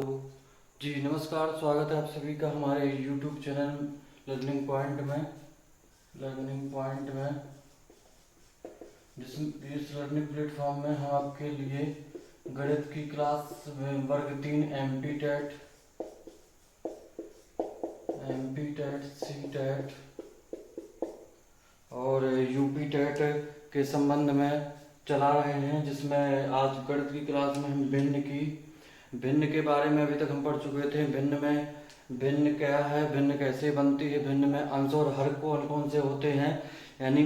जी नमस्कार, स्वागत है आप सभी का हमारे YouTube चैनल लर्निंग पॉइंट में। इस लर्निंग प्लेटफॉर्म में हम आपके लिए गणित की क्लास वर्ग 3 एमपी टेट सी टेट और यूपी टेट के संबंध में चला रहे हैं, जिसमें आज गणित की क्लास में हम भिन्न के बारे में अभी तक हम पढ़ चुके थे। भिन्न क्या है, भिन्न कैसे बनती है, भिन्न में अंश और हर कौन कौन से होते हैं, यानी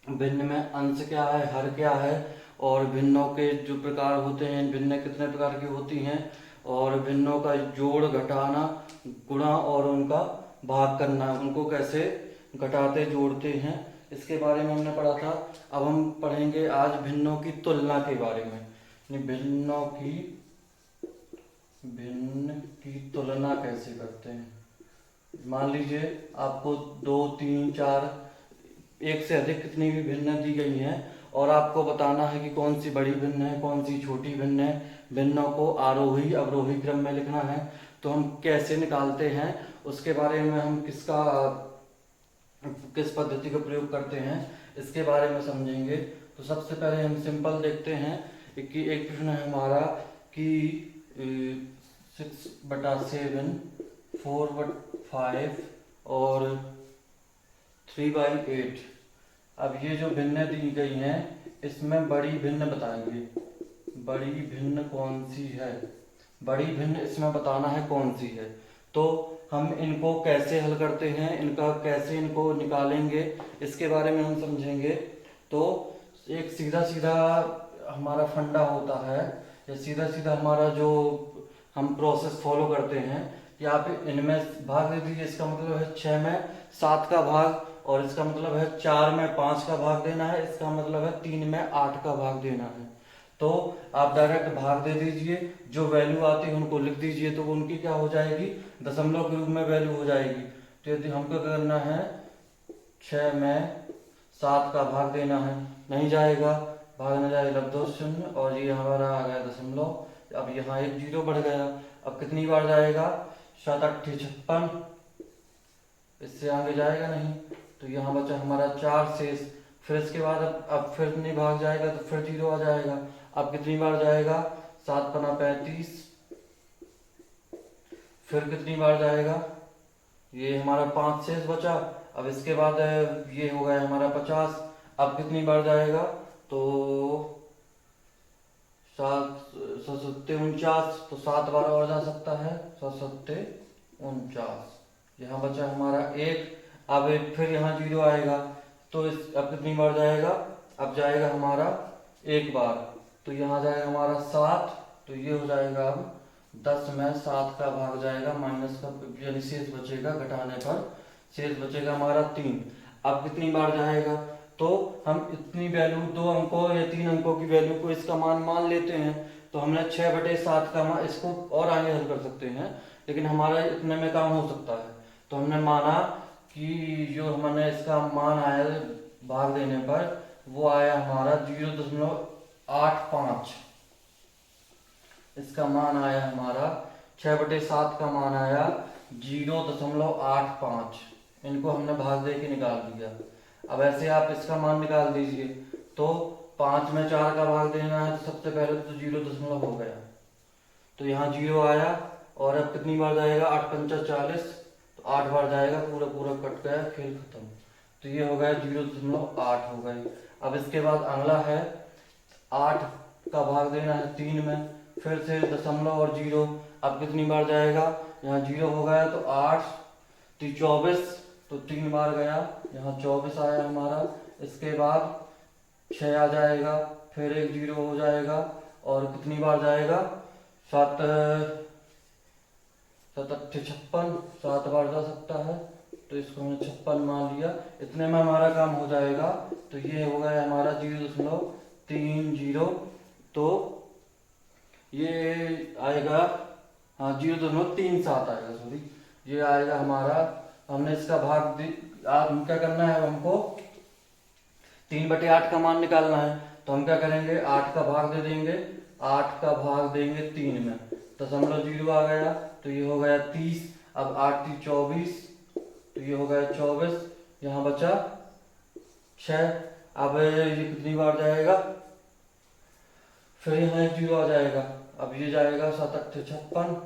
भिन्न में अंश क्या है, हर क्या है, और भिन्नों के जो प्रकार होते हैं, भिन्न कितने प्रकार की होती हैं, और भिन्नों का जोड़ घटाना गुणा और उनका भाग करना, उनको कैसे घटाते जोड़ते हैं, इसके बारे में हमने पढ़ा था। अब हम पढ़ेंगे आज भिन्नों की तुलना के बारे में। भिन्न की तुलना कैसे करते हैं। मान लीजिए आपको 2, 3, 4 एक से अधिक कितनी भी भिन्न दी गई हैं और आपको बताना है कि कौन सी बड़ी भिन्न है, कौन सी छोटी भिन्न है। भिन्नों को आरोही अवरोही क्रम में लिखना है, तो हम कैसे निकालते हैं उसके बारे में, हम किस पद्धति का प्रयोग करते हैं इसके बारे में समझेंगे। तो सबसे पहले हम सिंपल देखते हैं कि एक प्रश्न है हमारा कि 6/7, 4/5 और 3/8। अब ये जो भिन्न दी गई हैं इसमें बड़ी भिन्न बताइए, बड़ी भिन्न कौन सी है, बड़ी भिन्न इसमें बताना है कौन सी है। तो हम इनको कैसे हल करते हैं, कैसे इनको निकालेंगे, इसके बारे में हम समझेंगे। तो एक सीधा सीधा हमारा फंडा होता है, या सीधा सीधा हमारा जो हम प्रोसेस फॉलो करते हैं कि आप इनमें भाग दे दीजिए। इसका मतलब है 6 में 7 का भाग, और इसका मतलब है 4 में 5 का भाग देना है, इसका मतलब है 3 में 8 का भाग देना है। तो आप डायरेक्ट भाग दे दीजिए, जो वैल्यू आती है उनको लिख दीजिए, तो उनकी क्या हो जाएगी, दशमलव के रूप में वैल्यू हो जाएगी। तो यदि हमको करना है 6 में 7 का भाग देना है, नहीं जाएगा, भाग न जाए लग दो शून्य, और ये हमारा आ गया दशमलव। अब यहाँ एक 0 बढ़ गया। अब कितनी बार जाएगा, 7 8 56, इससे आगे जाएगा नहीं, तो यहाँ बचा हमारा 4 शेष। फिर इसके बाद अब फिर नहीं भाग जाएगा तो फिर 0 आ जाएगा। अब कितनी बार जाएगा, 7 पना 35, फिर कितनी बार जाएगा, ये हमारा 5 शेष बचा। अब इसके बाद ये हो गया हमारा 50। अब कितनी बार जाएगा, तो 7 7 49, तो 7 बार और जा सकता है, 7 49। यहाँ बचा हमारा 1। अब फिर यहाँ 0 आएगा, तो अब कितनी बार जाएगा, अब जाएगा हमारा 1 बार, तो यहाँ जाएगा हमारा 7, तो ये हो जाएगा अब 10 में 7 का भाग जाएगा, माइनस का यानी शेष बचेगा, घटाने पर शेष बचेगा हमारा 3। अब कितनी बार जाएगा, तो हम इतनी वैल्यू 2 अंकों या 3 अंकों की वैल्यू को इसका मान लेते हैं। तो हमने 6/7 का मान, इसको और आगे हल कर सकते हैं लेकिन हमारा इतने में काम हो सकता है। तो हमने माना कि जो हमने इसका मान आया भाग देने पर, वो आया हमारा 0.85। इसका मान आया हमारा 6/7 का मान आया 0.85। इनको हमने भाग दे के निकाल दिया। अब ऐसे आप इसका मान निकाल दीजिए। तो 5 में 4 का भाग देना है, तो सबसे पहले तो 0 हो गया, तो यहाँ 0 आया। और अब कितनी बार जाएगा, 8 पंचा 40, तो 8 बार जाएगा, पूरा पूरा कट गया, खेल खत्म। तो ये हो गया 0.8 हो गई। अब इसके बाद अगला है 8 का भाग देना है 3 में, फिर से दशमलव और 0। अब कितनी बार जाएगा, यहाँ 0 हो गया, तो 8 3 24, तो 3 बार गया, यहाँ 24 आया हमारा। इसके बाद 6 आ जाएगा, फिर एक 0 हो जाएगा, और कितनी बार जाएगा, 7 7 8 56, 7 बार जा सकता है, तो इसको हमने 56 मान लिया। इतने में हमारा काम हो जाएगा। तो ये हो गया हमारा 0.30, तो ये आएगा, हाँ 0.37 आएगा, सॉरी, ये आएगा हमारा। हमने इसका भाग हम क्या करना है, हमको 3/8 का मान निकालना है। तो हम क्या करेंगे, 8 का भाग दे देंगे, 8 का भाग देंगे 3 में, .0 आ गया, तो ये हो गया 30। अब 8 3 24, तो ये हो गया 24, यहाँ बचा 6। अब ये कितनी बार जाएगा, फिर यहाँ एक 0 आ जाएगा। अब ये जाएगा 7 8 56,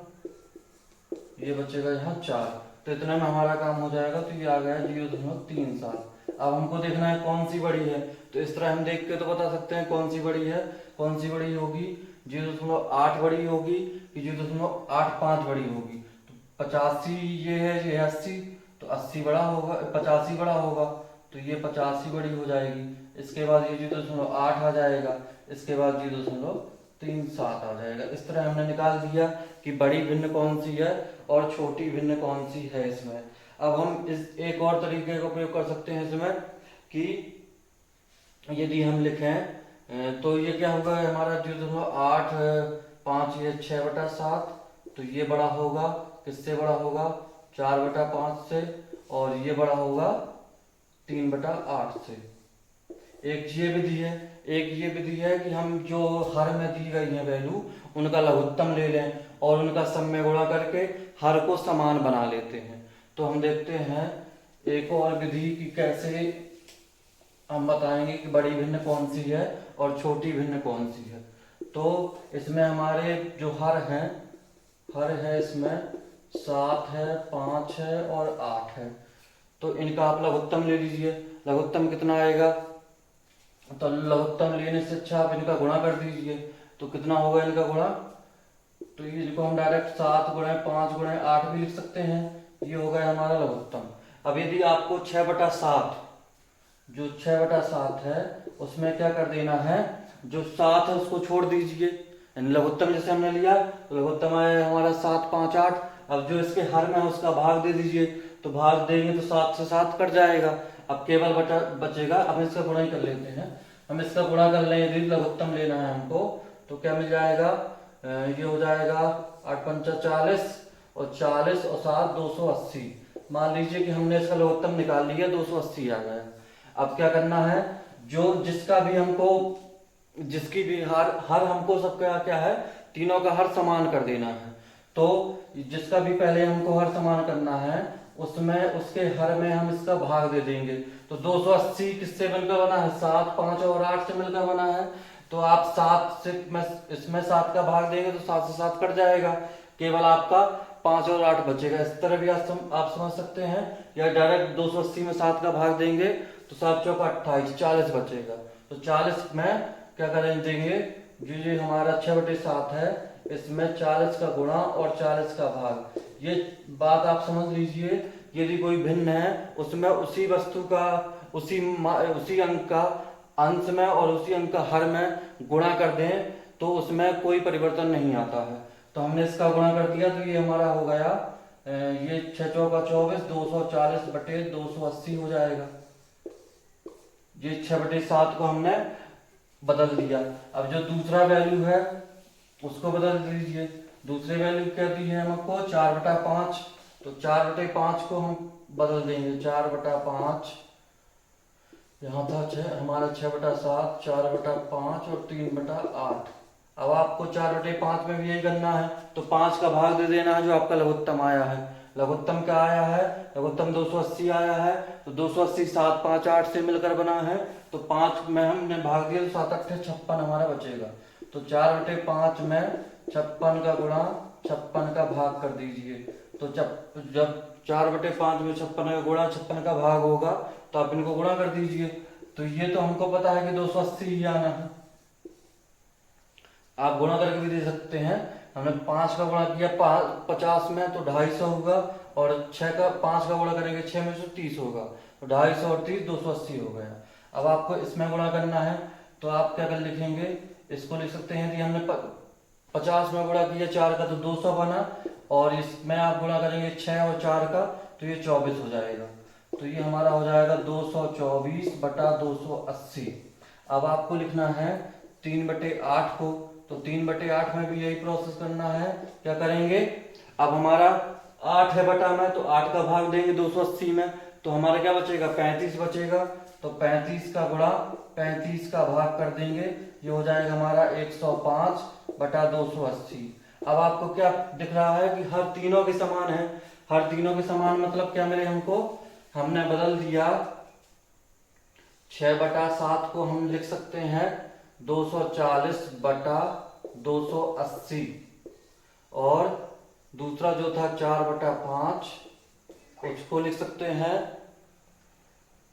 ये बचेगा यहाँ 4। तो इतने में हमारा काम हो जाएगा। तो ये आ गया 0.37। अब हमको देखना है कौन सी बड़ी है, तो इस तरह हम देख के तो बता सकते हैं कौन सी बड़ी है। कौन सी बड़ी होगी, 0.8 बड़ी होगी कि 0.85 बड़ी होगी। तो 85 ये है, ये 80, तो 80 बड़ा होगा, 85 बड़ा होगा, तो ये 85 बड़ी हो जाएगी। इसके बाद ये 0.8 आ जाएगा, इसके बाद 0.37 आ जाएगा। इस तरह हमने निकाल दिया कि बड़ी भिन्न कौन सी है और छोटी भिन्न कौन सी है इसमें। अब हम इस एक और तरीके का प्रयोग कर सकते हैं इसमें कि यदि हम लिखें तो ये क्या होगा हमारा 0.8 5 ये 6/7, तो ये बड़ा होगा, किससे बड़ा होगा, 4/5 से, और ये बड़ा होगा 3/8 से। एक ये विधि है, एक ये विधि है कि हम जो हर में दी गई है वैल्यू उनका लघुत्तम ले लें और उनका सम में गुणा करके हर को समान बना लेते हैं। तो हम देखते हैं एक और विधि कि कैसे हम बताएंगे कि बड़ी भिन्न कौन सी है और छोटी भिन्न कौन सी है। तो इसमें हमारे जो हर है इसमें 7 है, 5 है और 8 है। तो इनका आप लघुत्तम ले लीजिए। लघुत्तम कितना आएगा, तो लघुत्तम लेने से अच्छा आप इनका गुणा कर दीजिए। तो कितना होगा इनका गुणा, तो ये इसको हम डायरेक्ट 7 × 5 × 8 भी लिख सकते हैं। ये हो गया हमारा लघुत्तम। अब यदि आपको 6/7, जो 6/7 है उसमें क्या कर देना है, जो 7 है उसको छोड़ दीजिए। लघुत्तम जैसे हमने लिया तो लघुत्तम आया हमारा 7 5 8। अब जो इसके हर में है उसका भाग दे दीजिए, तो भाग देंगे तो 7 से 7 कट जाएगा। अब केवल बचेगा, अब इसका गुणा ही कर लेते हैं। हम इसका गुणा कर लें, यदि लघुत्तम लेना है हमको तो क्या मिल जाएगा, ये हो जाएगा 8 5 40 और 40 और 7 280। मान लीजिए कि हमने इसका लघुत्तम निकाल लिया, 280 आ गया। अब क्या करना है, जो जिसका भी हमको जिसकी भी हर हमको सबका क्या है, तीनों का हर समान कर देना है। तो जिसका भी पहले हमको हर समान करना है उसमें उसके हर में हम इसका भाग दे देंगे। तो 280 किससे मिलकर बना है, 7 5 और 8 से मिलकर बना है। तो आप 7 से इसमें 7 का भाग देंगे तो 7 से 7 कट जाएगा, केवल आपका 5 और 8 बचेगा। इस तरह भी आप समझ सकते हैं, या डायरेक्ट 280 में 7 का भाग देंगे तो 7 चौका 28, 40 बचेगा। तो 40 में क्या करें देंगे, जो हमारा 6/7 है इसमें 40 का गुणा और 40 का भाग। ये बात आप समझ लीजिए, यदि कोई भिन्न है उसमें उसी वस्तु का उसी अंक का अंश में और उसी अंक का हर में गुणा कर दें तो उसमें कोई परिवर्तन नहीं आता है। तो हमने इसका गुणा कर दिया, तो ये हमारा हो गया, ये 6 चौका 24, 240/280 हो जाएगा। ये 6/7 को हमने बदल दिया। अब जो दूसरा वैल्यू है उसको बदल दीजिए। दूसरी वैल्यू क्या दी है हमको, 4/5। तो 4/5 को हम बदल देंगे, 4/5, यहाँ था हमारा 6/7, 4/5 और 3/8। अब आपको 4/5 में भी यही करना है, तो 5 का भाग दे देना है जो आपका लघुत्तम आया है। लघुत्तम क्या आया है, लघुत्तम 280 आया है। तो 280 7 5 8 से मिलकर बना है, तो 5 में हमने भाग दिया तो 7 8 56 हमारा बचेगा। तो 4/5 में 56 का गुणा 56 का भाग कर दीजिए। तो जब 4/5 में 56 का गुणा 56 का भाग होगा तो आप इनको गुणा कर दीजिए। तो ये तो हमको पता है कि 280 ही आना है, आप गुणा करके भी दे सकते हैं। हमने 5 का गुणा किया 50 में तो 250 होगा, और 5 का गुणा करेंगे 6 में तो 30 होगा। तो 250 और 30 280 हो गया। अब आपको इसमें गुणा करना है, तो आप क्या कर लिखेंगे, इसको लिख सकते हैं कि हमने 50 में गुणा किया 4 का तो 200 बना, और इसमें आप गुणा करेंगे 6 और 4 का तो ये 24 हो जाएगा। तो ये हमारा हो जाएगा 224/280। अब आपको लिखना है 3/8 को, तो 3/8 में भी यही प्रोसेस करना है। क्या करेंगे, अब हमारा 8 है बटा में, तो 8 का भाग देंगे 280 में, तो हमारा क्या बचेगा, 35 बचेगा। तो 35 का गुणा 35 का भाग कर देंगे, ये हो जाएगा हमारा 105/280। अब आपको क्या दिख रहा है कि हर तीनों के समान है। हर तीनों के समान मतलब क्या मिले हमको, हमने बदल दिया 6/7 को हम लिख सकते हैं 240/280, और दूसरा जो था 4/5 उसको लिख सकते हैं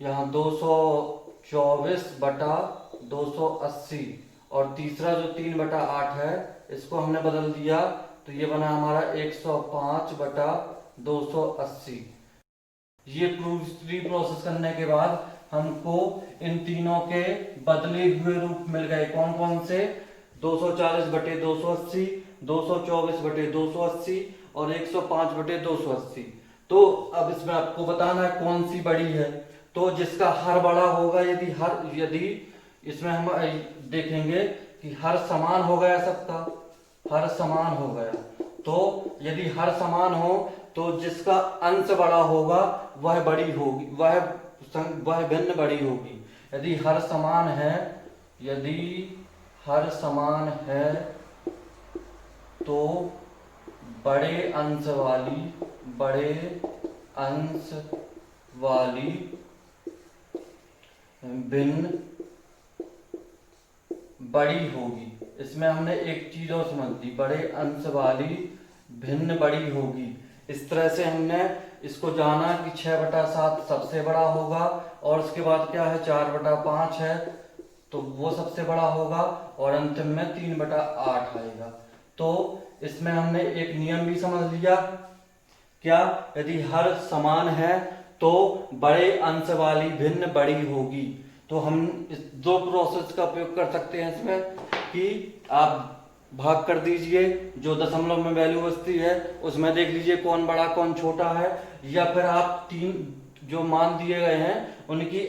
यहाँ 224/280, और तीसरा जो 3/8 है इसको हमने बदल दिया तो ये बना हमारा 105/280। ये पूरी प्रोसेस करने के बाद हमको इन तीनों के बदले हुए रूप मिल गए। कौन कौन से, 240/280, 224/280 और 105/280। तो अब इसमें आपको बताना है कौन सी बड़ी है। तो जिसका हर बड़ा होगा, यदि इसमें हम देखेंगे कि हर समान हो गया, सबका हर समान हो गया, तो यदि हर समान हो तो जिसका अंश बड़ा होगा वह बड़ी होगी, वह भिन्न बड़ी होगी। यदि हर समान है तो बड़े अंश वाली भिन्न बड़ी होगी। इसमें हमने एक चीज और समझ ली, बड़े अंश वाली भिन्न बड़ी होगी। इस तरह से हमने इसको जाना कि 6/7 सबसे बड़ा होगा, और उसके बाद क्या है 4/5 है तो वो सबसे बड़ा होगा, और अंतिम में 3/8 आएगा। तो इसमें हमने एक नियम भी समझ लिया, क्या, यदि हर समान है तो बड़े अंश वाली भिन्न बड़ी होगी। तो हम इस दो प्रोसेस का उपयोग कर सकते हैं इसमें, कि आप भाग कर दीजिए, जो दशमलव में वैल्यू बचती है उसमें देख लीजिए कौन बड़ा कौन छोटा है, या फिर आप तीन जो मान दिए गए हैं उनकी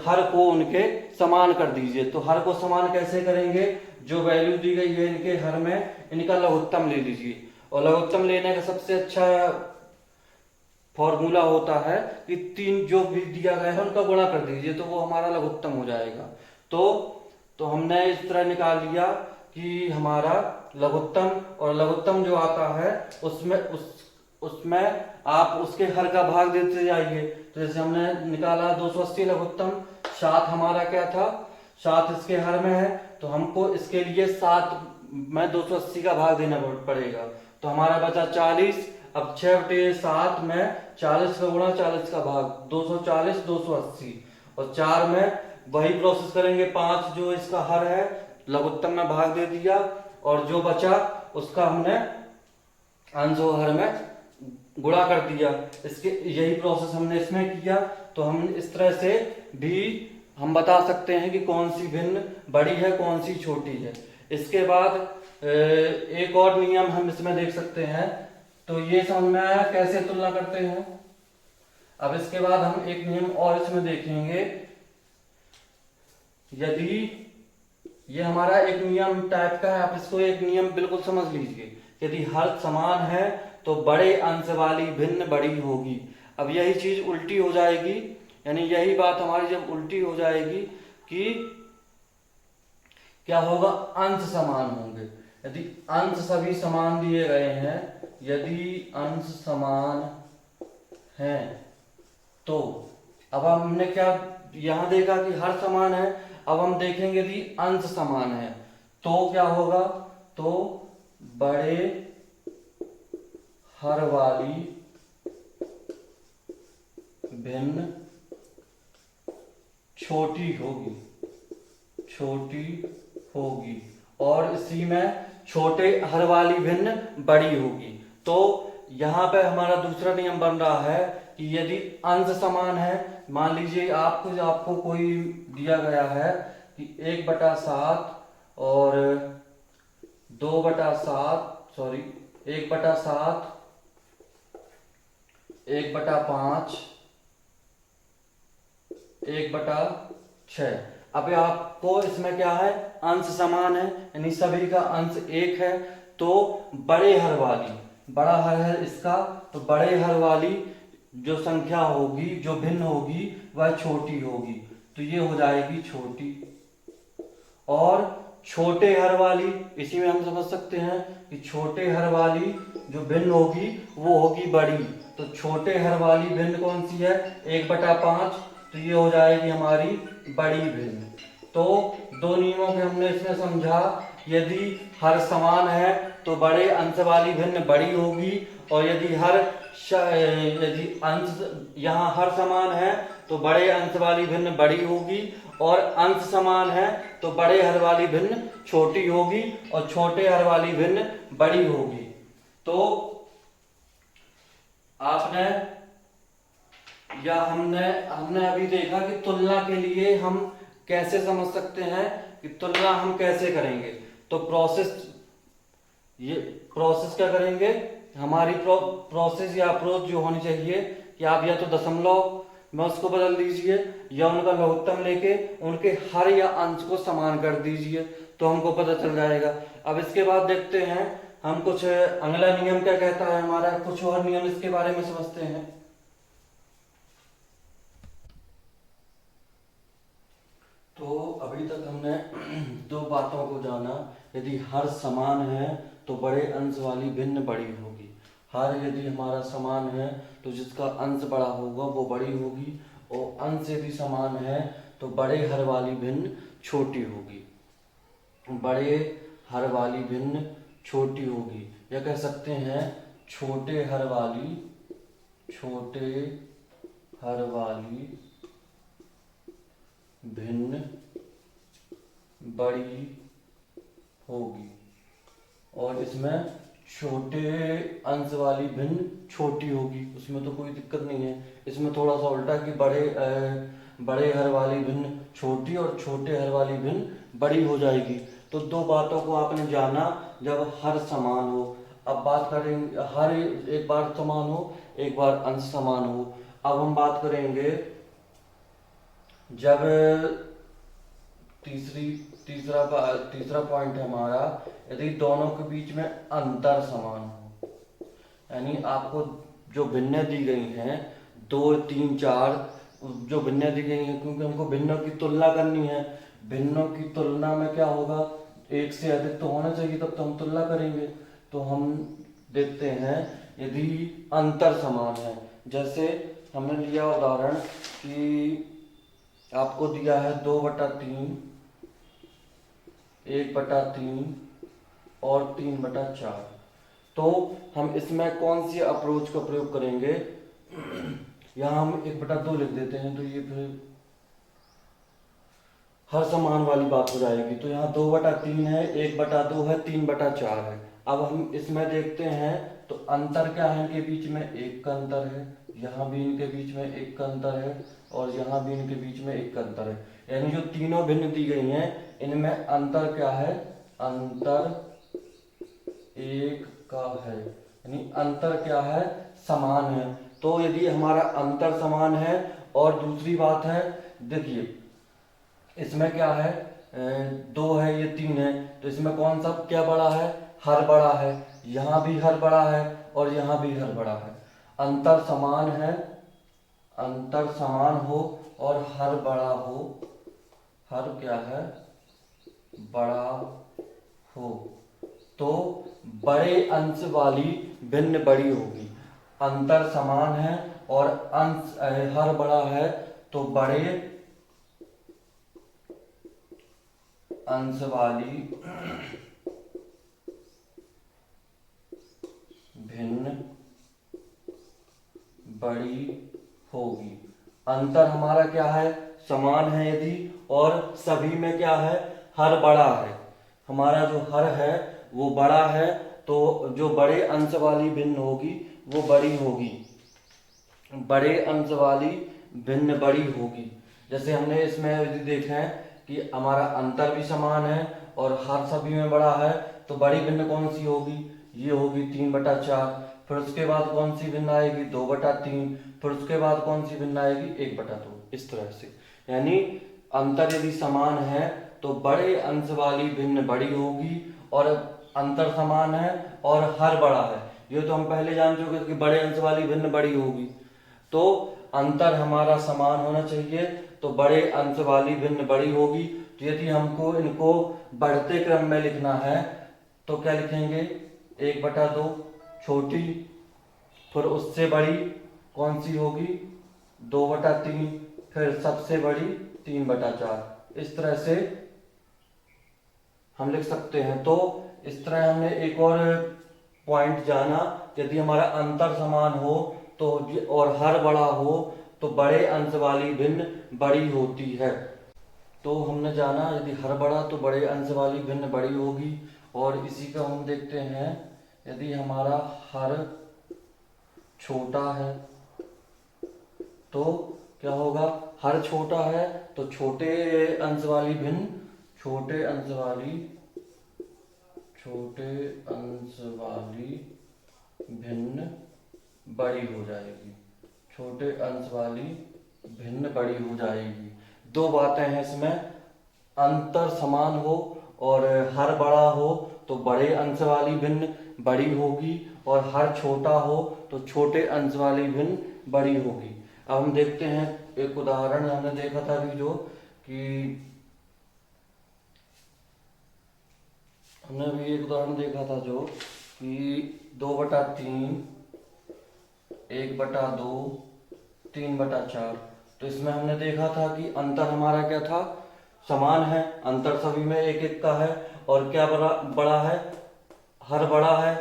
हर को उनके समान कर दीजिए। तो हर को समान कैसे करेंगे, जो वैल्यू दी गई है इनके हर में, इनका लघुत्तम ले लीजिए, और लघुत्तम लेने का सबसे अच्छा फॉर्मूला होता है कि तीन जो भी दिया गया है उनका गुणा कर दीजिए, तो वो हमारा लघुत्तम हो जाएगा। तो हमने इस तरह निकाल लिया कि हमारा लघुत्तम, और लघुत्तम जो आता है उसमें आप उसके हर का भाग देते जाइए। तो जैसे हमने निकाला 280 लघुत्तम, 7 हमारा क्या था, 7 इसके हर में है, तो हमको इसके लिए 7 में 280 का भाग देना पड़ेगा, तो हमारा बचा 40। अब 6/7 में 40 का गुणा 40 का भाग, 240 280, और 4 में वही प्रोसेस करेंगे, 5 जो इसका हर है लघुत्तम में भाग दे दिया, और जो बचा उसका हमने अंश और हर में गुणा कर दिया। इसके यही प्रोसेस हमने इसमें किया। तो हम इस तरह से भी हम बता सकते हैं कि कौन सी भिन्न बड़ी है कौन सी छोटी है। इसके बाद एक और नियम हम इसमें देख सकते हैं। तो ये समझ में आया कैसे तुलना करते हैं। अब इसके बाद हम एक नियम और इसमें देखेंगे। यदि ये हमारा एक नियम टाइप का है, आप इसको एक नियम बिल्कुल समझ लीजिए। यदि हर समान है तो बड़े अंश वाली भिन्न बड़ी होगी। अब यही चीज उल्टी हो जाएगी, यानी यही बात हमारी जब उल्टी हो जाएगी कि क्या होगा, अंश समान होंगे। यदि अंश सभी समान दिए गए हैं, यदि अंश समान हैं, तो अब हमने क्या यहां देखा कि हर समान है। अब हम देखेंगे यदि अंश समान है तो क्या होगा, तो बड़े हर वाली भिन्न छोटी होगी, और इसी में छोटे हर वाली भिन्न बड़ी होगी। तो यहां पे हमारा दूसरा नियम बन रहा है कि यदि अंश समान है, मान लीजिए आपको कोई दिया गया है कि 1/7 और 2/7, 1/7, 1/5, 1/6। अब आपको इसमें क्या है, अंश समान है, यानी सभी का अंश 1 है। तो बड़े हर वाली, बड़ा हर है इसका, तो बड़े हर वाली जो संख्या होगी, जो भिन्न होगी, वह छोटी होगी। तो ये हो जाएगी छोटी। और छोटे हर वाली, इसी में हम समझ सकते हैं कि छोटे हर वाली जो भिन्न होगी वो होगी बड़ी। तो छोटे हर वाली भिन्न कौन सी है? 1/5, तो ये हो जाएगी हमारी बड़ी भिन्न। तो दो नियमों के हमने इसमें समझा, यदि हर समान है तो बड़े अंश वाली भिन्न बड़ी होगी, और यदि यदि अंश यहाँ हर समान है तो बड़े अंश वाली भिन्न बड़ी होगी, और अंश समान है तो बड़े हर वाली भिन्न छोटी होगी, और छोटे हर वाली भिन्न बड़ी होगी। तो आपने या हमने अभी देखा कि तुलना के लिए हम कैसे समझ सकते हैं कि तुलना हम कैसे करेंगे। तो प्रोसेस क्या करेंगे, हमारी प्रोसेस या अप्रोच जो होनी चाहिए कि आप या तो दशमलव में उसको बदल दीजिए, या उनका लघुत्तम लेके उनके हर या अंश को समान कर दीजिए, तो हमको पता चल जाएगा। अब इसके बाद देखते हैं हम कुछ अगला नियम क्या कहता है हमारा, कुछ और नियम इसके बारे में समझते हैं। तो अभी तक हमने दो बातों को जाना, यदि हर समान है तो बड़े अंश वाली भिन्न बड़ी होगी। हर यदि हमारा समान है तो जिसका अंश बड़ा होगा वो बड़ी होगी, और अंश यदि समान है तो बड़े हर वाली भिन्न छोटी होगी। बड़े हर वाली भिन्न छोटी होगी, या कह सकते हैं छोटे हर वाली भिन्न बड़ी होगी, और इसमें छोटे अंश वाली भिन्न छोटी होगी, उसमें तो कोई दिक्कत नहीं है। इसमें थोड़ा सा उल्टा कि बड़े हर वाली भिन्न छोटी और छोटे हर वाली भिन्न बड़ी हो जाएगी। तो दो बातों को आपने जाना जब हर समान हो। अब बात करेंगे हर एक बार समान हो, एक बार अंश समान हो। अब हम बात करेंगे जब तीसरा पॉइंट है हमारा, यदि दोनों के बीच में अंतर समान हो, यानी आपको जो भिन्न दी गई हैं 2, 3, 4 जो भिन्न दी गई हैं, क्योंकि हमको भिन्नों की तुलना करनी है। भिन्नों की तुलना में क्या होगा, एक से अधिक तो होना चाहिए, तब तो हम तुलना करेंगे। तो हम देखते हैं यदि अंतर समान है, जैसे हमने लिया उदाहरण कि आपको दिया है 2/3, 1/3 और 3/4। तो हम इसमें कौन सी अप्रोच का प्रयोग करेंगे, यहाँ हम 1/2 लिख देते हैं, तो ये फिर हर समान वाली बात हो जाएगी। तो यहाँ 2/3 है, 1/2 है, 3/4 है। अब हम इसमें देखते हैं तो अंतर क्या है, इनके बीच में 1 का अंतर है, यहाँ भी इनके बीच में 1 का अंतर है, और यहाँ भी इनके बीच में 1 का अंतर है। यानी जो तीनों भिन्न दी गई हैं इनमें अंतर क्या है, अंतर 1 का है, यानी अंतर क्या है, समान है। तो यदि हमारा अंतर समान है, और दूसरी बात है देखिए इसमें क्या है, 2 है, ये 3 है, तो इसमें कौन सा क्या बड़ा है, हर बड़ा है। यहाँ भी हर बड़ा है और यहाँ भी हर बड़ा है। अंतर समान है, अंतर समान हो और हर बड़ा हो, हर क्या है, बड़ा हो, तो बड़े अंश वाली भिन्न बड़ी होगी। अंतर समान है और अंश हर बड़ा है, तो बड़े अंश वाली भिन्न बड़ी होगी। अंतर हमारा क्या है, समान है यदि, और सभी में क्या है, हर बड़ा है। हमारा जो हर है वो बड़ा है, तो जो बड़े अंश वाली भिन्न होगी वो बड़ी होगी, बड़े अंश वाली भिन्न बड़ी होगी। जैसे हमने इसमें यदि देखा है कि हमारा अंतर भी समान है और हर सभी में बड़ा है, तो बड़ी भिन्न कौन सी होगी, ये होगी 3/4। फिर उसके बाद कौन सी भिन्न आएगी, 2/3। फिर उसके बाद कौन सी भिन्न आएगी, 1/2। इस तरह से, यानी अंतर यदि समान है तो बड़े अंश वाली भिन्न बड़ी होगी, और अंतर समान है और हर बड़ा है, ये तो हम पहले जान चुके कि बड़े अंश वाली भिन्न बड़ी होगी। तो अंतर हमारा समान होना चाहिए, तो बड़े अंश वाली भिन्न बड़ी होगी। तो यदि हमको इनको बढ़ते क्रम में लिखना है तो क्या लिखेंगे, 1/2 छोटी, फिर उससे बड़ी कौन सी होगी, 2/3, फिर सबसे बड़ी 3/4। इस तरह से हम लिख सकते हैं। तो इस तरह हमने एक और पॉइंट जाना, यदि हमारा अंतर समान हो तो और हर बड़ा हो तो बड़े अंश वाली भिन्न बड़ी होती है। तो हमने जाना यदि हर बड़ा तो बड़े अंश वाली भिन्न बड़ी होगी। और इसी का हम देखते हैं, यदि हमारा हर छोटा है तो क्या होगा, हर छोटा है तो छोटे अंश वाली भिन्न बड़ी हो जाएगी, छोटे अंश वाली भिन्न बड़ी हो जाएगी। दो बातें हैं इसमें, अंतर समान हो और हर बड़ा हो तो बड़े अंश वाली भिन्न बड़ी होगी, और हर छोटा हो तो छोटे अंश वाली भिन्न बड़ी होगी। अब हम देखते हैं एक उदाहरण हमने देखा था अभी, जो कि हमने अभी एक उदाहरण देखा था जो कि 2/3, 1/2, 3/4। तो इसमें हमने देखा था कि अंतर हमारा क्या था, समान है, अंतर सभी में 1-1 का है, और क्या बड़ा है, हर बड़ा है।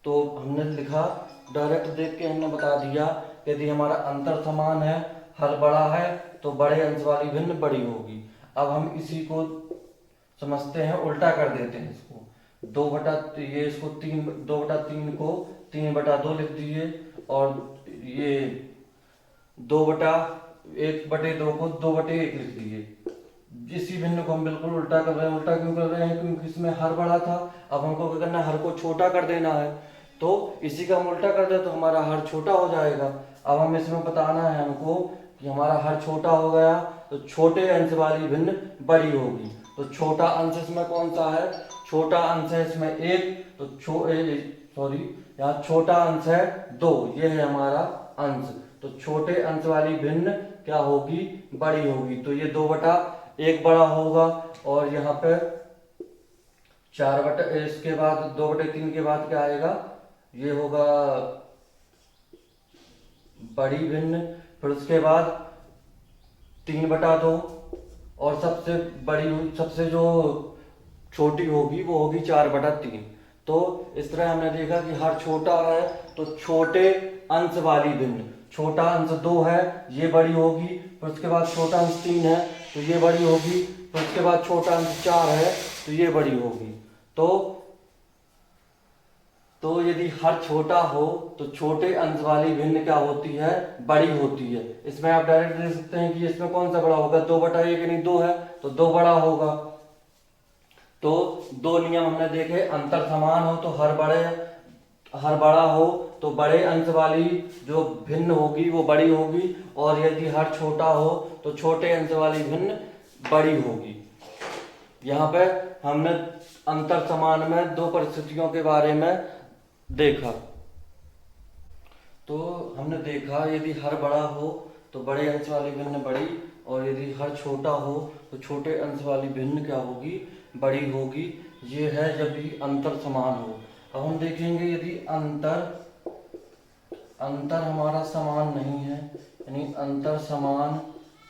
तो हमने लिखा, डायरेक्ट देख के हमने बता दिया, यदि हमारा अंतर समान है, हर बड़ा है तो बड़े अंश वाली भिन्न बड़ी होगी। अब हम इसी को समझते हैं, उल्टा कर देते हैं इसको, 2/3 को 3/2 लिख दिए, और ये 1/2 को 2/1 लिख दिए। इसी भिन्न को हम बिल्कुल उल्टा कर रहे हैं। उल्टा क्यों कर रहे हैं, क्योंकि इसमें हर बड़ा था, अब हमको क्या करना है, हर को छोटा कर देना है। तो इसी का हम उल्टा कर दे तो हमारा हर छोटा हो जाएगा। अब हम इसमें बताना है हमको कि हमारा हर छोटा हो गया तो छोटे अंश वाली भिन्न बड़ी होगी। तो छोटा अंश इसमें कौन सा है, छोटा अंश है इसमें 1, तो यहाँ छोटा अंश है 2, ये है हमारा अंश। तो छोटे अंश वाली भिन्न क्या होगी, बड़ी होगी। तो ये 2/1 बड़ा होगा, और यहाँ पे 4 इसके बाद 2/3 के बाद क्या आएगा, ये होगा बड़ी भिन्न, फिर उसके बाद 3/2, और सबसे जो छोटी होगी वो होगी 4/3। तो इस तरह हमने देखा कि हर छोटा है तो छोटे अंश वाली भिन्न, छोटा अंश 2 है ये बड़ी होगी, फिर उसके बाद छोटा अंश 3 है तो ये बड़ी होगी, फिर उसके बाद छोटा अंश 4 है तो ये बड़ी होगी। तो यदि हर छोटा हो तो छोटे अंश वाली भिन्न क्या होती है, बड़ी होती है। इसमें आप डायरेक्ट देख सकते हैं कि इसमें कौन सा बड़ा होगा, 2/1 यानी 2 है तो 2 बड़ा होगा। तो 2 नियम हमने देखे, अंतर समान हो तो हर बड़ा हो तो बड़े अंश वाली जो भिन्न होगी वो बड़ी होगी, और यदि हर छोटा हो तो छोटे अंश वाली भिन्न बड़ी होगी। यहाँ पे हमने अंतर समान में 2 परिस्थितियों के बारे में देखा। तो हमने देखा यदि हर बड़ा हो तो बड़े अंश वाली भिन्न बड़ी, और यदि हर छोटा हो तो छोटे अंश वाली भिन्न क्या होगी, बड़ी होगी। ये है जब भी अंतर समान हो। अब हम देखेंगे यदि अंतर हमारा समान नहीं है, यानी अंतर समान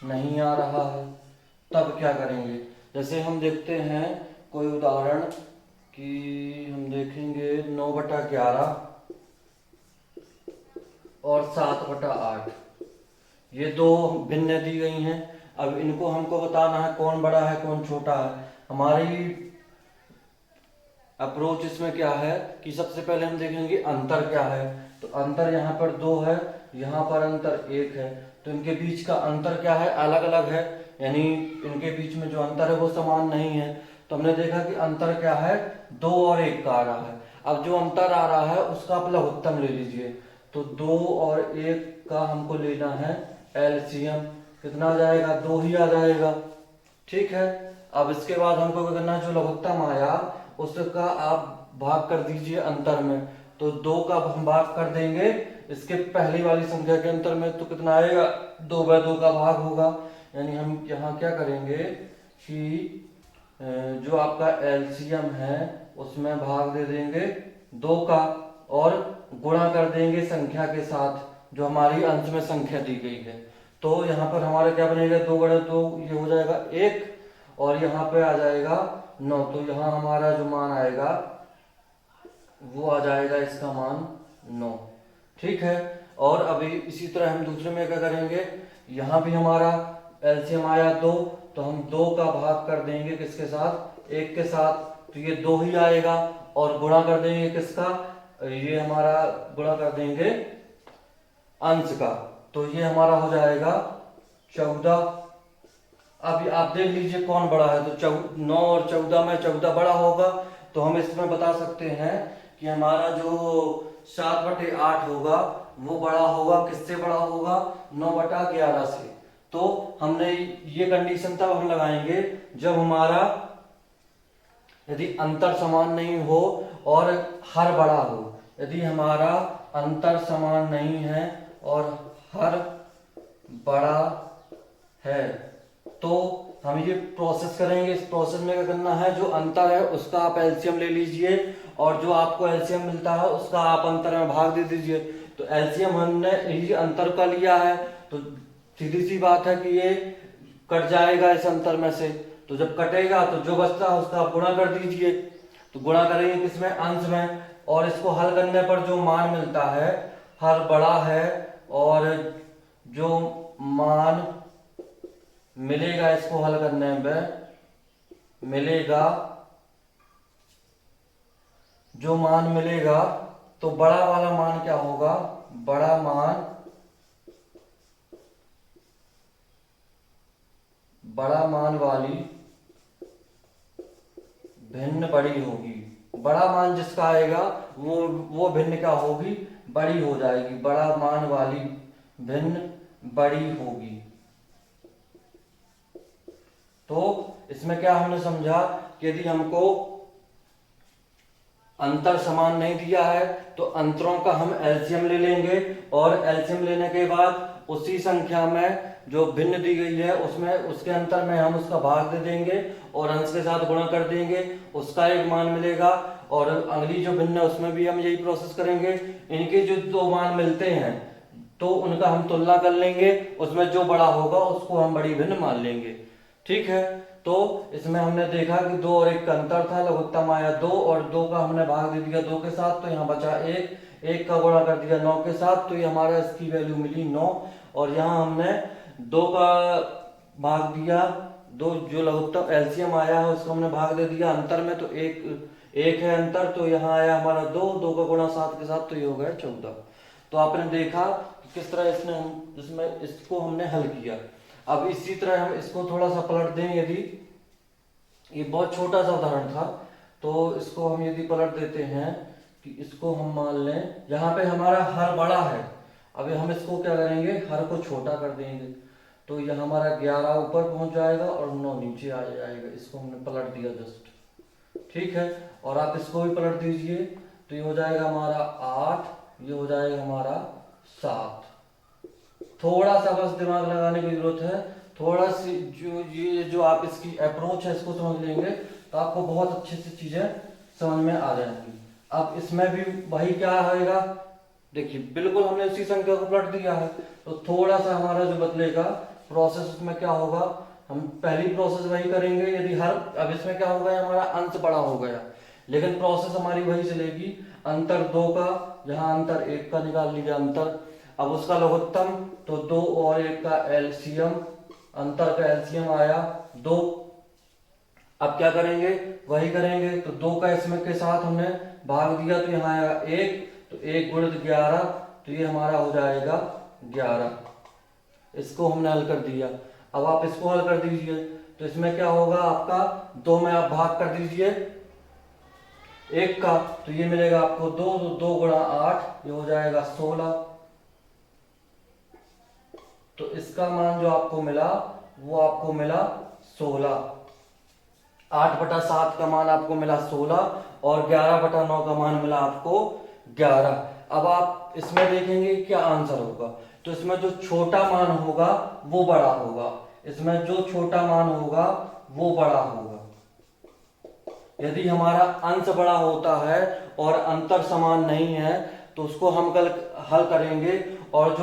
नहीं आ रहा है, तब क्या करेंगे। जैसे हम देखते हैं कोई उदाहरण कि हम देखेंगे 9/11 और 7/8, ये 2 भिन्न दी गई हैं। अब इनको हमको बताना है कौन बड़ा है कौन छोटा है। हमारी अप्रोच इसमें क्या है कि सबसे पहले हम देखेंगे अंतर क्या है। तो अंतर यहाँ पर 2 है, यहाँ पर अंतर 1 है, तो इनके बीच का अंतर क्या है, अलग अलग है, यानी इनके बीच में जो अंतर है वो समान नहीं है। तो हमने देखा कि अंतर क्या है, 2 और 1 का आ रहा है। अब जो अंतर आ रहा है उसका आप लघुत्तम ले लीजिए। तो 2 और 1 का हमको लेना है एलसीएम, कितना आ जाएगा, 2 ही आ जाएगा। ठीक है, अब इसके बाद हमको क्या करना है, जो लघुत्तम आया उसका आप भाग कर दीजिए अंतर में। तो 2 का हम भाग कर देंगे इसके पहली वाली संख्या के अंतर में, तो कितना आएगा, 2/2 का भाग होगा। यानी हम यहाँ क्या करेंगे कि जो आपका एलसीएम है उसमें भाग दे देंगे 2 का और गुणा कर देंगे संख्या के साथ जो हमारी अंश में संख्या दी गई है। तो यहाँ पर हमारा क्या बनेगा, 2 गुणा 2 ये हो जाएगा 1 और यहाँ पे आ जाएगा 9। तो यहाँ हमारा जो मान आएगा वो आ जाएगा इसका मान 9। ठीक है। और अभी इसी तरह हम दूसरे में क्या करेंगे, यहाँ भी हमारा एलसीएम आया 2 तो हम 2 का भाग कर देंगे किसके साथ, 1 के साथ, तो ये 2 ही आएगा और गुणा कर देंगे किसका, ये हमारा गुणा कर देंगे अंश का, तो ये हमारा हो जाएगा 14। अभी आप देख लीजिए कौन बड़ा है, तो 9 और 14 में 14 बड़ा होगा। तो हम इसमें बता सकते हैं कि हमारा जो 7/8 होगा वो बड़ा होगा, किससे बड़ा होगा, 9/11 से। तो हमने ये कंडीशन तब हम लगाएंगे जब हमारा यदि अंतर समान नहीं हो और हर बड़ा हो। यदि हमारा अंतर समान नहीं है और हर बड़ा है तो हम ये प्रोसेस करेंगे। इस प्रोसेस में क्या करना है, जो अंतर है उसका आप एलसीएम ले लीजिए और जो आपको एलसीएम मिलता है उसका आप अंतर में भाग दे दीजिए। तो एलसीएम हमने यही अंतर का लिया है तो सीधी सी बात है कि ये कट जाएगा इस अंतर में से। तो जब कटेगा तो जो बचता है उसका आप गुणा कर दीजिए। तो गुणा करेंगे किसमें, अंश में। और इसको हल करने पर जो मान मिलता है, हर बड़ा है और जो मान मिलेगा इसको हल करने में मिलेगा, जो मान मिलेगा तो बड़ा वाला मान क्या होगा, बड़ा मान वाली भिन्न बड़ी होगी। बड़ा मान जिसका आएगा वो भिन्न क्या होगी, बड़ी हो जाएगी। बड़ा मान वाली भिन्न बड़ी होगी। तो इसमें क्या हमने समझा कि यदि हमको अंतर समान नहीं दिया है तो अंतरों का हम एलसीएम ले लेंगे और एलसीएम लेने के बाद उसी संख्या में जो भिन्न दी गई है उसमें उसके अंतर में हम उसका भाग दे देंगे और अंश के साथ गुणा कर देंगे, उसका एक मान मिलेगा। और अगली जो भिन्न है उसमें भी हम यही प्रोसेस करेंगे। इनके जो 2 मान मिलते हैं तो उनका हम तुलना कर लेंगे, उसमें जो बड़ा होगा उसको हम बड़ी भिन्न मान लेंगे। ठीक है। तो इसमें हमने देखा कि 2 और 1 का अंतर था, लघुत्तम आया 2 और 2 का हमने भाग दे दिया 2 के साथ, तो यहाँ बचा 1 का गुणा कर दिया 9 के साथ, तो ये हमारा इसकी वैल्यू मिली 9। और यहाँ हमने 2 का भाग दिया, 2 जो लघुत्तम एलसीएम आया है उसको हमने भाग दे दिया अंतर में, तो 1 है अंतर, तो यहाँ आया हमारा 2 का गुणा 7 के साथ, तो ये हो गया 14। तो आपने देखा कि किस तरह इसमें इसको हमने हल किया। अब इसी तरह हम इसको थोड़ा सा पलट दें, यदि ये बहुत छोटा सा उदाहरण था तो इसको हम यदि पलट देते हैं कि इसको हम मान लें यहाँ पे हमारा हर बड़ा है। अभी हम इसको क्या करेंगे, हर को छोटा कर देंगे, तो यह हमारा 11 ऊपर पहुंच जाएगा और 9 नीचे आ जाएगा। इसको हमने पलट दिया जस्ट। ठीक है। और आप इसको भी पलट दीजिए तो ये हो जाएगा हमारा 8, ये हो जाएगा हमारा 7। थोड़ा सा बस दिमाग लगाने की जरूरत है, थोड़ा सी जो आप इसकी अप्रोच है इसको समझ लेंगे तो आपको बहुत अच्छे से चीजें समझ में आ जाएंगी। अब इसमें भी वही क्या आएगा, देखिए बिल्कुल हमने उसी संख्या को पलट दिया है तो थोड़ा सा हमारा जो बदलेगा प्रोसेस उसमें क्या होगा, हम पहली प्रोसेस वही करेंगे। यदि अब इसमें क्या हो गया, हमारा अंश बड़ा हो गया लेकिन प्रोसेस हमारी वही चलेगी। अंतर 2 का, यहाँ अंतर 1 का निकाल लीजिए अंतर। अब उसका लघुत्तम तो 2 और 1 का एलसीएम, अंतर का एलसीएम आया 2। अब क्या करेंगे, वही करेंगे। तो 2 का इसमें के साथ हमने भाग दिया तो यहाँ आएगा 1, तो 1 गुणित 11, तो ये हमारा हो जाएगा 11। इसको हमने हल कर दिया। अब आप इसको हल कर दीजिए तो इसमें क्या होगा आपका, 2 में आप भाग कर दीजिए 1 का, तो ये मिलेगा आपको 2, तो 2 गुणा 8 ये हो जाएगा 16। तो इसका मान जो आपको मिला वो आपको मिला 16। 8/7 का मान आपको मिला 16 और 11/9 का मान मिला आपको 11। अब आप इसमें देखेंगे क्या आंसर होगा, तो इसमें जो छोटा मान होगा वो बड़ा होगा, इसमें जो छोटा मान होगा वो बड़ा होगा। यदि हमारा अंश बड़ा होता है और अंतर समान नहीं है तो उसको हम कल हल करेंगे, और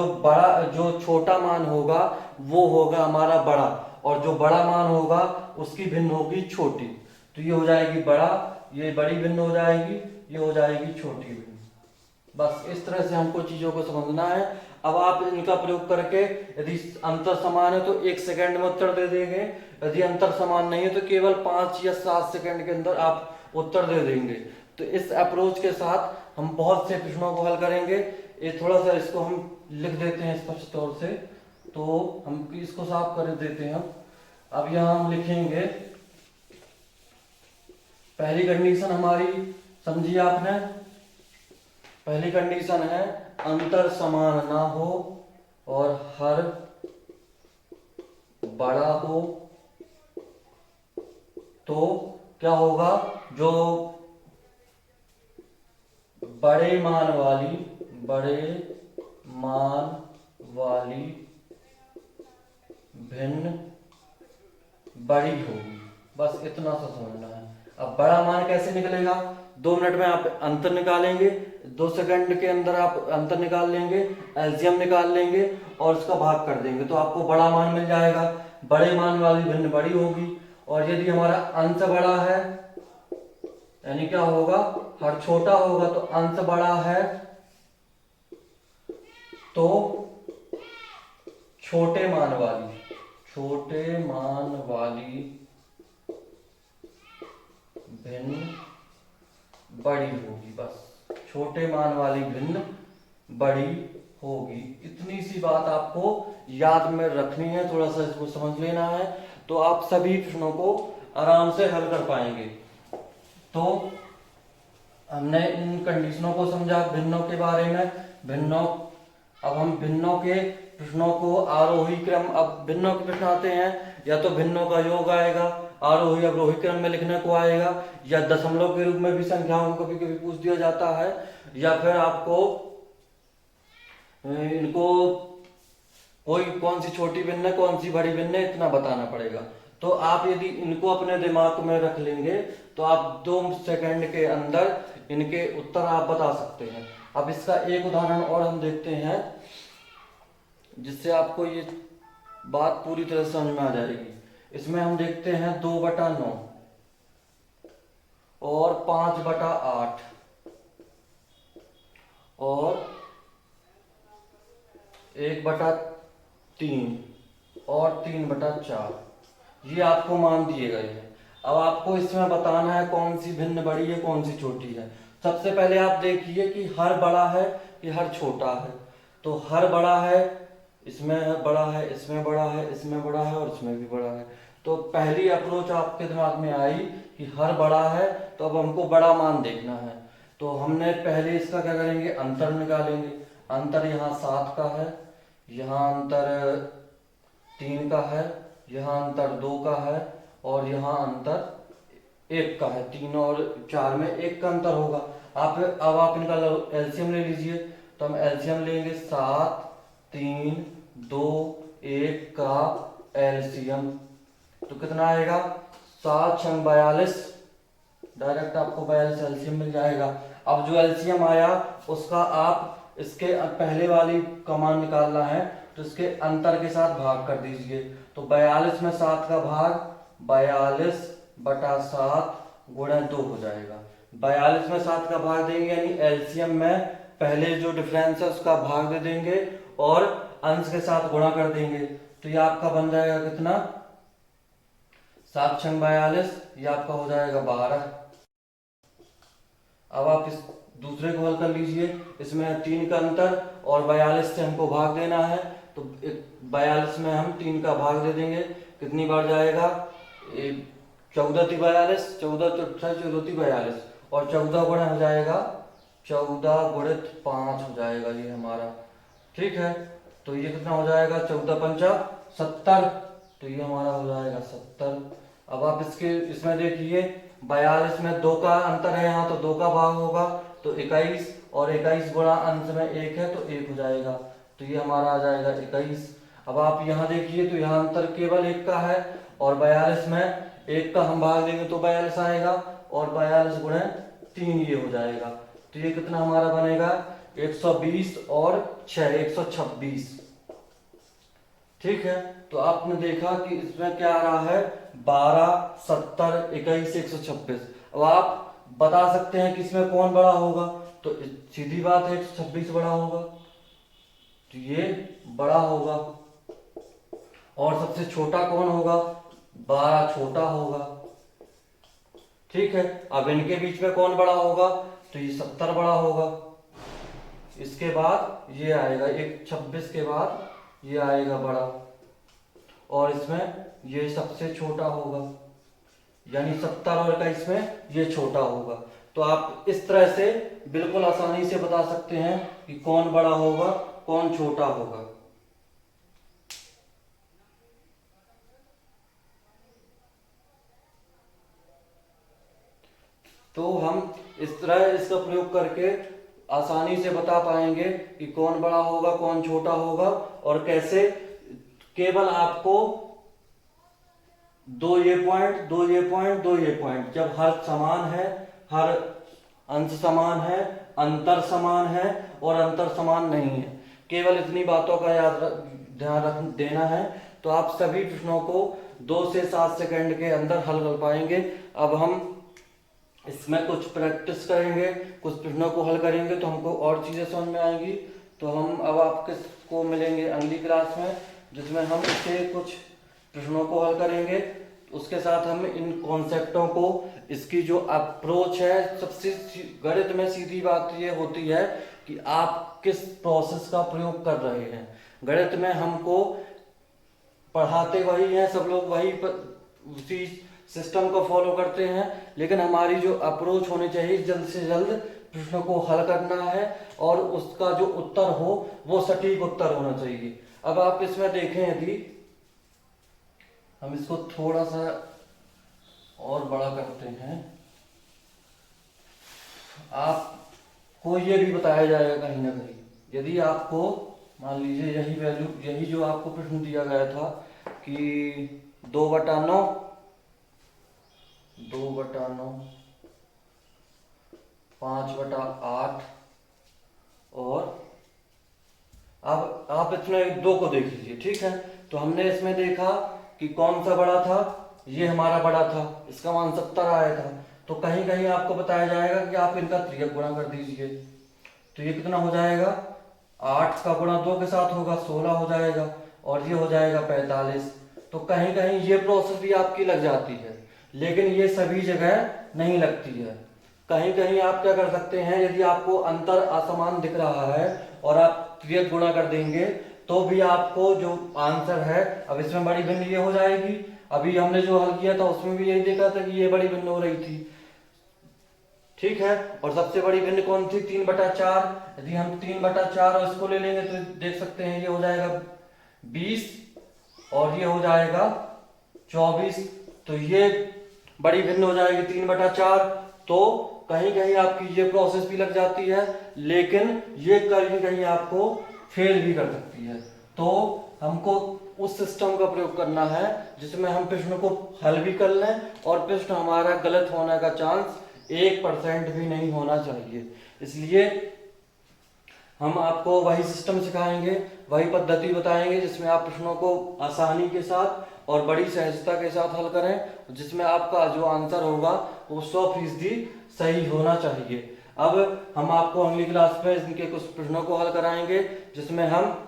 जो छोटा मान होगा वो होगा हमारा बड़ा, और जो बड़ा मान होगा उसकी भिन्न होगी छोटी। तो ये हो जाएगी बड़ा, ये बड़ी भिन्न हो जाएगी, ये हो जाएगी छोटी भिन्न। बस इस तरह से हमको चीजों को समझना है। अब आप इनका प्रयोग करके यदि अंतर समान है तो 1 सेकंड में उत्तर दे देंगे, यदि अंतर समान नहीं है तो केवल 5 या 7 सेकंड के अंदर आप उत्तर दे देंगे। तो इस अप्रोच के साथ हम बहुत से प्रश्नों को हल करेंगे। ये थोड़ा सा इसको हम लिख देते हैं स्पष्ट तौर से, तो हम इसको साफ कर देते हैं हम। अब यहाँ हम लिखेंगे पहली कंडीशन हमारी, समझिए आपने। पहली कंडीशन है अंतर समान ना हो और हर बड़ा हो, तो क्या होगा, जो बड़े मान वाली भिन्न बड़ी होगी। बस इतना सा समझना है। अब बड़ा मान कैसे निकलेगा, 2 मिनट में आप अंतर निकालेंगे, 2 सेकंड के अंदर आप अंतर निकाल लेंगे, एलसीएम निकाल लेंगे और उसका भाग कर देंगे तो आपको बड़ा मान मिल जाएगा। बड़े मान वाली भिन्न बड़ी होगी, और यदि हमारा अंश बड़ा है यानी क्या होगा, हर छोटा होगा तो अंश बड़ा है तो छोटे मान वाली भिन्न बड़ी होगी। बस छोटे मान वाली भिन्न बड़ी होगी। इतनी सी बात आपको याद में रखनी है, थोड़ा सा इसको समझ लेना है, तो आप सभी प्रश्नों को आराम से हल कर पाएंगे। तो हमने इन कंडीशनों को समझा भिन्नों के बारे में। अब हम भिन्नों के प्रश्नों को आरोही क्रम, अब भिन्नों के प्रश्न आते हैं या तो भिन्नों का योग आएगा, आरोही अवरोही क्रम में लिखने को आएगा, या दशमलव के रूप में भी संख्याओं को कभी कभी पूछ दिया जाता है, या फिर आपको इनको कोई कौन सी छोटी भिन्न है कौन सी बड़ी भिन्न है इतना बताना पड़ेगा। तो आप यदि इनको अपने दिमाग में रख लेंगे तो आप 2 सेकंड के अंदर इनके उत्तर आप बता सकते हैं। अब इसका एक उदाहरण और हम देखते हैं जिससे आपको ये बात पूरी तरह से समझ में आ जाएगी। इसमें हम देखते हैं 2/9 और 5/8 और 1/3 और 3/4, ये आपको मान दिए गए हैं। अब आपको इसमें बताना है कौन सी भिन्न बड़ी है कौन सी छोटी है। सबसे पहले आप देखिए कि हर बड़ा है कि हर छोटा है। तो हर बड़ा है, इसमें बड़ा है, इसमें बड़ा है, इसमें बड़ा है और इसमें भी बड़ा है। तो पहली अप्रोच आपके दिमाग में आई कि हर बड़ा है, तो अब हमको बड़ा मान देखना है। तो हमने पहले इसका क्या करेंगे, अंतर निकालेंगे। अंतर यहाँ 7 का है, यहाँ अंतर 3 का है, यहाँ अंतर 2 का है और यहाँ अंतर 1 का है। 3 और 4 में 1 का अंतर होगा। अब आप इनका एलसीएम ले लीजिए। तो हम एलसीएम लेंगे, 7, 3, 2, 1 का एलसीएम तो कितना आएगा, 7 × 42, डायरेक्ट आपको 42 एलसीएम मिल जाएगा। अब जो एलसीएम आया उसका आप इसके पहले वाली कमान निकालना है तो इसके अंतर के साथ भाग कर दीजिए। तो 42 में 7 का भाग 42/7 गुणा 2 हो जाएगा। 42 में 7 का भाग देंगे यानी एलसीएम में पहले जो डिफरेंस है उसका भाग दे देंगे और अंश के साथ गुणा कर देंगे। तो ये आपका बन जाएगा कितना, 7 × 42, ये आपका हो जाएगा 12। अब आप इस दूसरे को हल कर लीजिए। इसमें 3 का अंतर और 42 से हमको भाग देना है तो 42 में हम 3 का भाग दे देंगे। कितनी बार जाएगा, 14 × 42, 14 × 42 और 14 गुणा हो जाएगा 14 × 5 हो जाएगा ये हमारा। ठीक है, तो ये कितना हो जाएगा, 14×5 = 70, तो ये हमारा हो जाएगा 70। अब आप इसमें देखिए 42 में 2 का अंतर है, यहाँ तो 2 का भाग होगा तो 21 और 21 गुणा अंश में 1 है तो 1 हो जाएगा, तो ये हमारा आ जाएगा 21। अब आप यहाँ देखिए तो यहाँ अंतर केवल 1 का है और 42 में 1 का हम भाग देंगे तो 42 आएगा, और 42 गुणे 3 ये हो जाएगा। तो ये कितना हमारा बनेगा, 120 और 6 126। ठीक है, तो आपने देखा कि इसमें क्या आ रहा है, 12 70 21 126। अब आप बता सकते हैं कि इसमें कौन बड़ा होगा, तो सीधी बात है 126 बड़ा होगा, तो ये बड़ा होगा। और सबसे छोटा कौन होगा, 12 छोटा होगा। ठीक है, अब इनके बीच में कौन बड़ा होगा, तो ये 70 बड़ा होगा। इसके बाद ये आएगा 126 के बाद ये आएगा बड़ा, और इसमें ये सबसे छोटा होगा, यानी 70 और 21 में ये छोटा होगा। तो आप इस तरह से बिल्कुल आसानी से बता सकते हैं कि कौन बड़ा होगा कौन छोटा होगा। तो हम इस तरह इसका प्रयोग करके आसानी से बता पाएंगे कि कौन बड़ा होगा कौन छोटा होगा, और कैसे केवल आपको दो ये पॉइंट दो ये पॉइंट दो ये पॉइंट, जब हर समान है, हर अंश समान है, अंतर समान है और अंतर समान नहीं है, केवल इतनी बातों का ध्यान रख देना है, तो आप सभी प्रश्नों को 2 से 7 सेकंड के अंदर हल कर पाएंगे। अब हम इसमें कुछ प्रैक्टिस करेंगे, कुछ प्रश्नों को हल करेंगे, तो हमको और चीजें समझ में आएंगी। तो हम अब आपको मिलेंगे अगली क्लास में, जिसमें हम इससे कुछ प्रश्नों को हल करेंगे। उसके साथ हम इन कॉन्सेप्टों को, इसकी जो अप्रोच है, सबसे गणित में सीधी बात ये होती है कि आप किस प्रोसेस का प्रयोग कर रहे हैं। गणित में हमको पढ़ाते वही हैं, सब लोग वही उसी सिस्टम को फॉलो करते हैं, लेकिन हमारी जो अप्रोच होनी चाहिए, जल्द से जल्द प्रश्न को हल करना है और उसका जो उत्तर हो वो सटीक उत्तर होना चाहिए। अब आप इसमें देखें, यदि हम इसको थोड़ा सा और बड़ा करते हैं, आपको ये भी बताया जाएगा कहीं ना कहीं, यदि आपको मान लीजिए यही वैल्यू, यही जो आपको प्रश्न दिया गया था कि 2/9 5/8, और अब आप इसमें 2 को देख लीजिए। ठीक है, तो हमने इसमें देखा कि कौन सा बड़ा था, ये हमारा बड़ा था, इसका मान 70 आया था। तो कहीं कहीं आपको बताया जाएगा कि आप इनका त्रियक गुणा कर दीजिए, तो ये कितना हो जाएगा, 8 का गुणा 2 के साथ होगा 16 हो जाएगा, और ये हो जाएगा 45। तो कहीं कहीं ये प्रोसेस भी आपकी लग जाती है, लेकिन ये सभी जगह नहीं लगती है। कहीं कहीं आप क्या कर सकते हैं, यदि आपको अंतर असमान दिख रहा है और आप त्रियक गुणा कर देंगे, तो भी आपको जो आंसर है, अब इसमें बड़ी भिन्न ये हो जाएगी। अभी हमने जो हल किया था उसमें भी यही देखा था कि ये बड़ी भिन्न हो रही थी। ठीक है, और सबसे बड़ी भिन्न कौन थी, 3/4। यदि हम 3/4 और इसको ले लेंगे तो देख सकते हैं ये हो जाएगा 20 और ये हो जाएगा 24। तो ये बड़ी भिन्न हो जाएगी 3/4। तो कहीं कहीं आपकी ये प्रोसेस भी लग जाती है, लेकिन ये कहीं कहीं आपको फेल भी कर सकती है। तो हमको उस सिस्टम का प्रयोग करना है जिसमें हम प्रश्न को हल भी कर लें और प्रश्न हमारा गलत होने का चांस 1% भी नहीं होना चाहिए। इसलिए हम आपको वही सिस्टम सिखाएंगे, वही पद्धति बताएंगे जिसमें आप प्रश्नों को आसानी के साथ और बड़ी सहजता के साथ हल करें, जिसमें आपका जो आंसर होगा वो 100% सही होना चाहिए। अब हम आपको अगली क्लास में इनके कुछ प्रश्नों को हल कराएंगे, जिसमें हम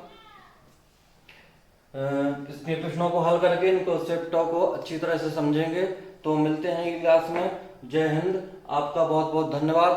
इसके प्रश्नों को हल करके इन कॉन्सेप्टों को अच्छी तरह से समझेंगे। तो मिलते हैं अगली क्लास में। जय हिंद, आपका बहुत बहुत धन्यवाद।